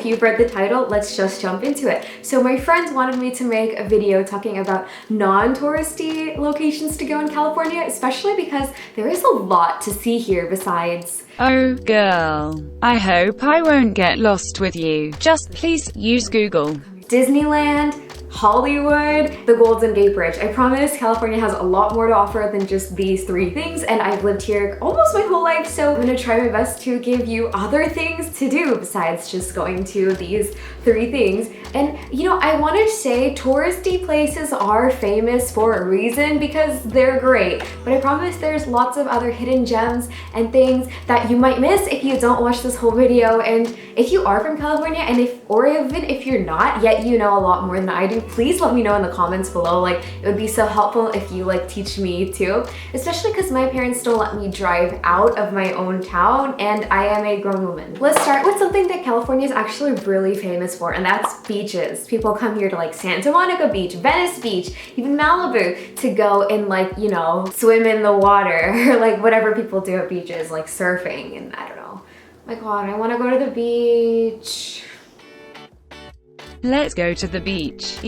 if you've read the title, let's just jump into it. So my friends wanted me to make a video talking about non-touristy locations to go in California, especially because there is a lot to see here besides... Oh, girl. I hope I won't get lost with you. Just please use Google. Disneyland, Hollywood, the Golden Gate Bridge. I promise California has a lot more to offer than just these three things, and I've lived here almost my whole life, so I'm gonna try my best to give you other things to do besides just going to these three things. And you know, I want to say touristy places are famous for a reason because they're great, but I promise there's lots of other hidden gems and things that you might miss if you don't watch this whole video. And if you are from California, and even if you're not, yet you know a lot more than I do, please let me know in the comments below. Like, it would be so helpful if you like teach me too, especially because my parents don't let me drive out of my own town and I am a grown woman. Let's start with something that California is actually really famous for, and that's beaches. People come here to like Santa Monica Beach, Venice Beach, even Malibu to go and like, you know, swim in the water or like whatever people do at beaches, like surfing, and I don't know. My God, I want to go to the beach. Let's go to the beach.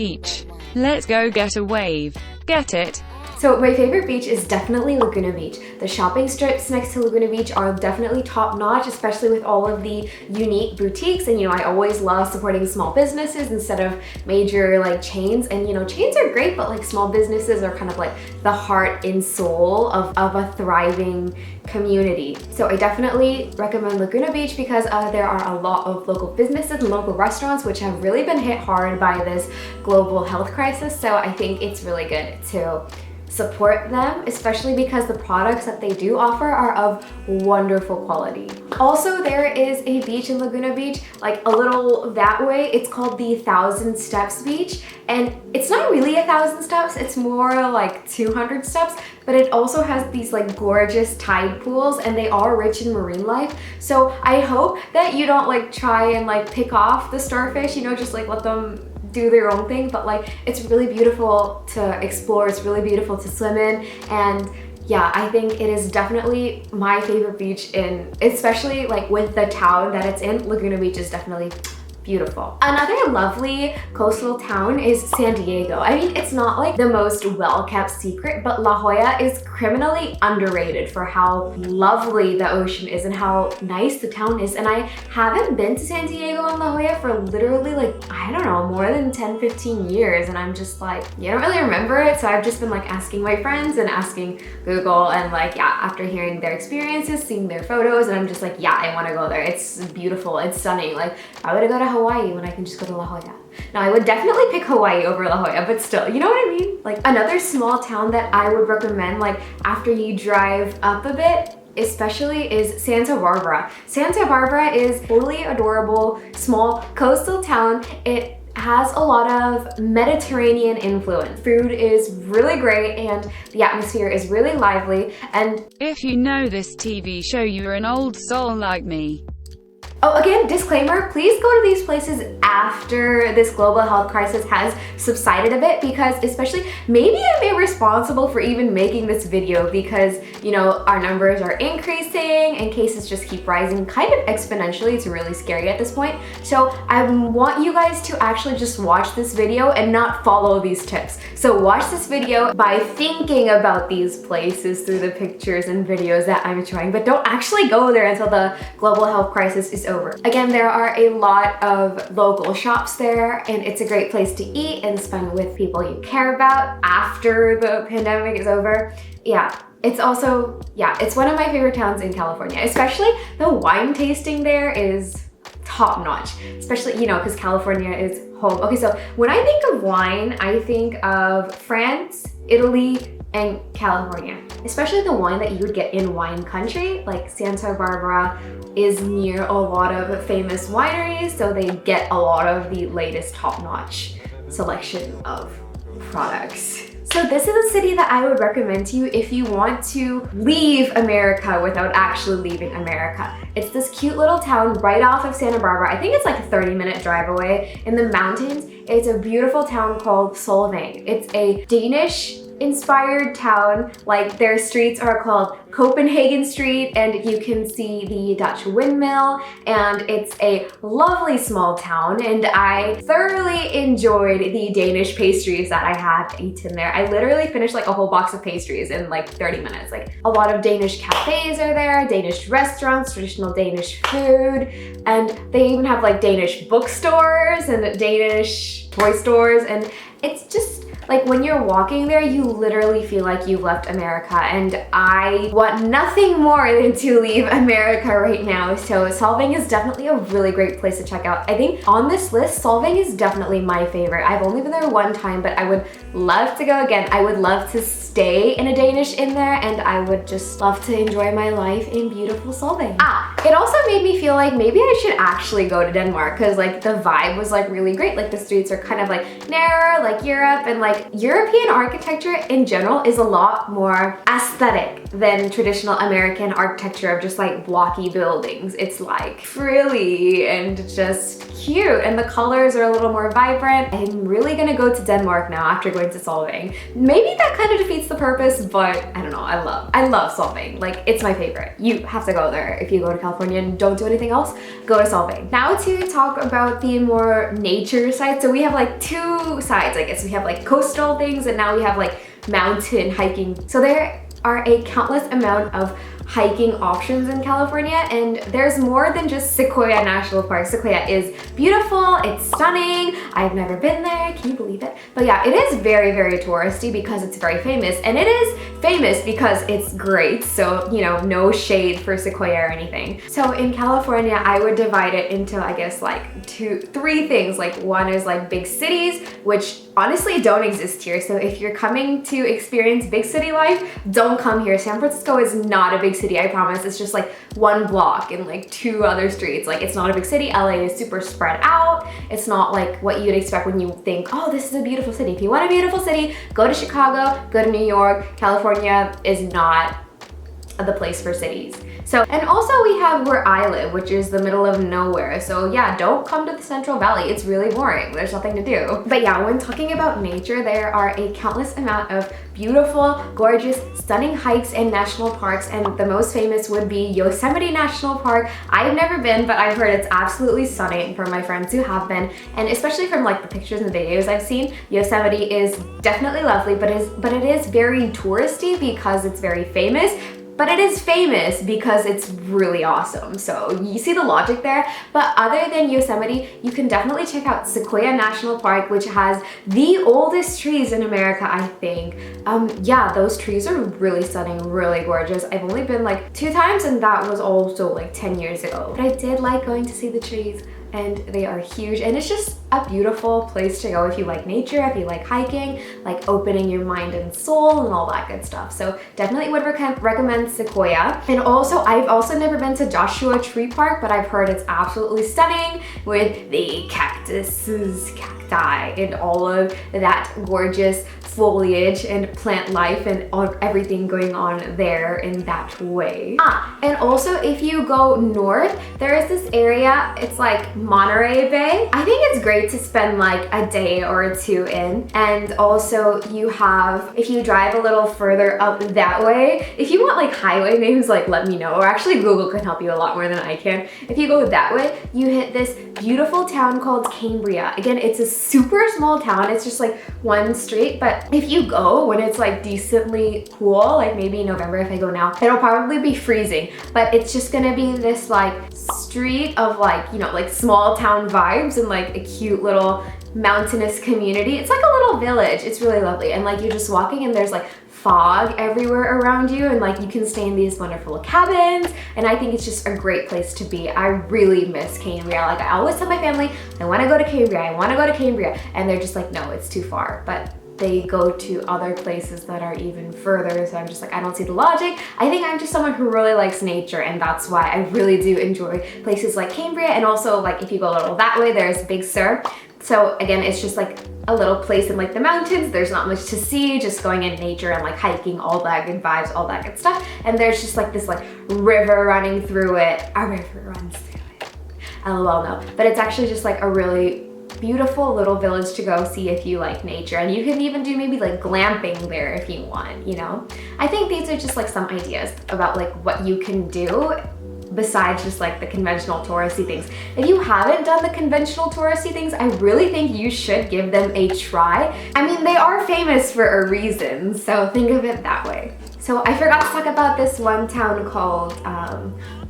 Let's go get a wave. Get it? So my favorite beach is definitely Laguna Beach. The shopping strips next to Laguna Beach are definitely top notch, especially with all of the unique boutiques. And you know, I always love supporting small businesses instead of major like chains. And you know, chains are great, but like small businesses are kind of like the heart and soul of a thriving community. So I definitely recommend Laguna Beach because there are a lot of local businesses and local restaurants which have really been hit hard by this global health crisis. So I think it's really good to support them, especially because the products that they do offer are of wonderful quality. Also, there is a beach in Laguna Beach, like a little that way. It's called the 1,000 Steps Beach, and it's not really 1,000 steps, it's more like 200 steps, but it also has these like gorgeous tide pools and they are rich in marine life. So I hope that you don't like try and like pick off the starfish, you know, just like let them do their own thing, but like it's really beautiful to explore, it's really beautiful to swim in, and yeah, I think it is definitely my favorite beach especially like with the town that it's in. Laguna Beach is definitely beautiful. Another lovely coastal town is San Diego. I mean, it's not like the most well-kept secret, but La Jolla is criminally underrated for how lovely the ocean is and how nice the town is. And I haven't been to San Diego and La Jolla for literally like, I don't know, more than 10-15 years. And I'm just like, you don't really remember it. So I've just been like asking my friends and asking Google, and like, yeah, after hearing their experiences, seeing their photos, and I'm just like, yeah, I want to go there. It's beautiful, it's stunning. Like, I would go to Hawaii when I can just go to La Jolla. Now, I would definitely pick Hawaii over La Jolla, but still, you know what I mean? Like, another small town that I would recommend, like, after you drive up a bit, especially, is Santa Barbara. Santa Barbara is totally adorable, small coastal town. It has a lot of Mediterranean influence. Food is really great and the atmosphere is really lively. And if you know this TV show, you're an old soul like me. Oh, again, disclaimer, please go to these places after this global health crisis has subsided a bit, because especially, maybe I'm irresponsible for even making this video because, you know, our numbers are increasing and cases just keep rising kind of exponentially. It's really scary at this point. So I want you guys to actually just watch this video and not follow these tips. So watch this video by thinking about these places through the pictures and videos that I'm showing, but don't actually go there until the global health crisis is over. Again, there are a lot of local shops there, and it's a great place to eat and spend with people you care about after the pandemic is over. Yeah, it's also, yeah, it's one of my favorite towns in California, especially the wine tasting there is top notch, especially, you know, because California is home. Okay, so when I think of wine, I think of France, Italy, and California, especially the wine that you would get in wine country. Like Santa Barbara is near a lot of famous wineries, so they get a lot of the latest top-notch selection of products. So this is a city that I would recommend to you if you want to leave America without actually leaving America. It's this cute little town right off of Santa Barbara. I think it's like a 30-minute drive away in the mountains. It's a beautiful town called Solvang. It's a Danish inspired town. Like, their streets are called Copenhagen Street, and you can see the Dutch windmill, and it's a lovely small town, and I thoroughly enjoyed the Danish pastries that I had eaten there. I literally finished like a whole box of pastries in like 30 minutes. Like a lot of Danish cafes are there, Danish restaurants, traditional Danish food, and they even have like Danish bookstores and Danish toy stores, and it's just like when you're walking there, you literally feel like you've left America, and I want nothing more than to leave America right now. So Solvang is definitely a really great place to check out. I think on this list, Solvang is definitely my favorite. I've only been there one time, but I would love to go again. I would love to stay in a Danish inn there, and I would just love to enjoy my life in beautiful Solvang. It also made me feel like maybe I should actually go to Denmark, because like the vibe was like really great. Like the streets are kind of like narrow, like Europe, and like European architecture in general is a lot more aesthetic than traditional American architecture of just like blocky buildings. It's like frilly and just cute, and the colors are a little more vibrant. I'm really gonna go to Denmark now after going to Solvang. Maybe that kind of defeats the purpose, but I don't know, I love Solvang. Like, it's my favorite. You have to go there. If you go to California and don't do anything else, go to Solvang. Now to talk about the more nature side. So we have like two sides, I guess. We have like coastal things, and now we have like mountain hiking. So there are a countless amount of hiking options in California, and there's more than just Sequoia National Park. Sequoia is beautiful, it's stunning. I've never been there, can you believe it? But yeah, it is very, very touristy because it's very famous, and it is famous because it's great. So, you know, no shade for Sequoia or anything. So in California, I would divide it into, I guess, like three things. Like one is like big cities, which honestly don't exist here. So if you're coming to experience big city life, don't come here. San Francisco is not a big city, I promise. It's just like one block and like two other streets. Like, it's not a big city. LA is super spread out. It's not like what you'd expect when you think, oh, this is a beautiful city. If you want a beautiful city, go to Chicago, go to New York. California is not the place for cities. So, and also we have where I live, which is the middle of nowhere. So yeah, don't come to the Central Valley. It's really boring. There's nothing to do. But yeah, when talking about nature, there are a countless amount of beautiful, gorgeous, stunning hikes and national parks, and the most famous would be Yosemite National Park. I've never been, but I've heard it's absolutely stunning from my friends who have been, and especially from like the pictures and videos I've seen, Yosemite is definitely lovely, but it is very touristy because it's very famous. But it is famous because it's really awesome. So you see the logic there. But other than Yosemite, you can definitely check out Sequoia National Park, which has the oldest trees in America, I think. Yeah, those trees are really stunning, really gorgeous. I've only been like 2 times, and that was also like 10 years ago. But I did like going to see the trees, and they are huge, and it's just a beautiful place to go if you like nature, if you like hiking, like opening your mind and soul and all that good stuff. So definitely would recommend Sequoia. And also, I've also never been to Joshua Tree Park, but I've heard it's absolutely stunning with the cactuses, cacti, and all of that gorgeous foliage and plant life and everything going on there in that way. And also if you go north, there is this area, it's like Monterey Bay. I think it's great to spend like a day or 2 in. And also you have, if you drive a little further up that way, if you want like highway names, like let me know, or actually Google can help you a lot more than I can. If you go that way, you hit this beautiful town called Cambria. Again, it's a super small town. It's just like one street, but if you go when it's like decently cool, like maybe November if I go now, it'll probably be freezing, but it's just gonna be this like street of like, you know, like small town vibes and like a cute little mountainous community. It's like a little village. It's really lovely, and like you're just walking and there's like fog everywhere around you, and like you can stay in these wonderful cabins, and I think it's just a great place to be. I really miss Cambria. Like I always tell my family, I want to go to Cambria, I want to go to Cambria, and they're just like, no, it's too far. But they go to other places that are even further, so I'm just like, I don't see the logic. I think I'm just someone who really likes nature, and that's why I really do enjoy places like Cambria. And also, like if you go a little that way, there's Big Sur. So again, it's just like a little place in like the mountains. There's not much to see, just going in nature and like hiking, all that good vibes, all that good stuff. And there's just like this like river running through it. A river runs through it. LOL, no. But it's actually just like a really beautiful little village to go see if you like nature, and you can even do maybe like glamping there if you want, you know? I think these are just like some ideas about like what you can do besides just like the conventional touristy things. If you haven't done the conventional touristy things, I really think you should give them a try. I mean, they are famous for a reason, so think of it that way. So I forgot to talk about this one town called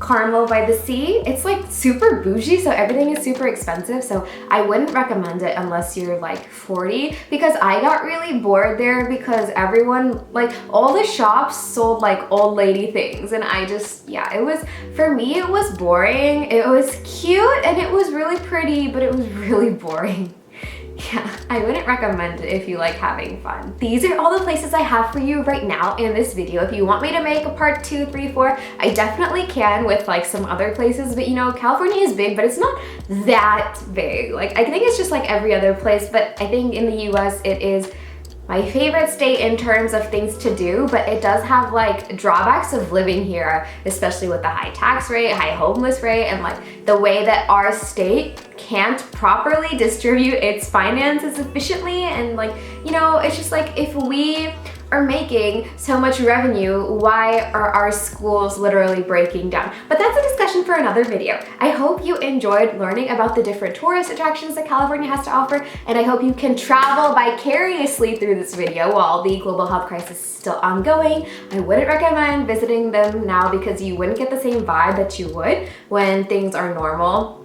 Carmel by the Sea. It's like super bougie, so everything is super expensive, so I wouldn't recommend it unless you're like 40, because I got really bored there because everyone, like all the shops sold like old lady things, and I just, yeah, it was, for me it was boring. It was cute and it was really pretty, but it was really boring. Yeah, I wouldn't recommend it if you like having fun. These are all the places I have for you right now in this video. If you want me to make a part 2, 3, 4, I definitely can with like some other places, but you know, California is big, but it's not that big. Like, I think it's just like every other place, but I think in the US it is my favorite state in terms of things to do, but it does have like drawbacks of living here, especially with the high tax rate, high homeless rate, and like the way that our state can't properly distribute its finances efficiently. And like, you know, it's just like, if we are making so much revenue, why are our schools literally breaking down? But that's a discussion for another video. I hope you enjoyed learning about the different tourist attractions that California has to offer, and I hope you can travel vicariously through this video while the global health crisis is still ongoing. I wouldn't recommend visiting them now because you wouldn't get the same vibe that you would when things are normal,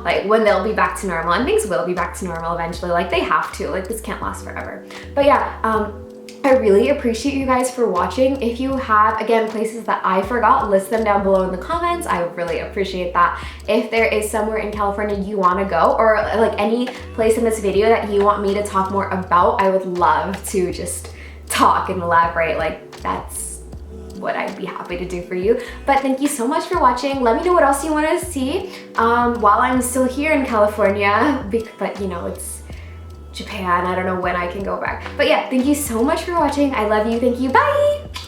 like when they'll be back to normal, and things will be back to normal eventually, like they have to, like this can't last forever. But yeah, I really appreciate you guys for watching. If you have, again, places that I forgot, list them down below in the comments. I would really appreciate that. If there is somewhere in California you want to go, or like any place in this video that you want me to talk more about, I would love to just talk and elaborate. Like, that's what I'd be happy to do for you. But thank you so much for watching. Let me know what else you want to see while I'm still here in California, but you know, it's Japan. I don't know when I can go back. But yeah, thank you so much for watching. I love you. Thank you. Bye!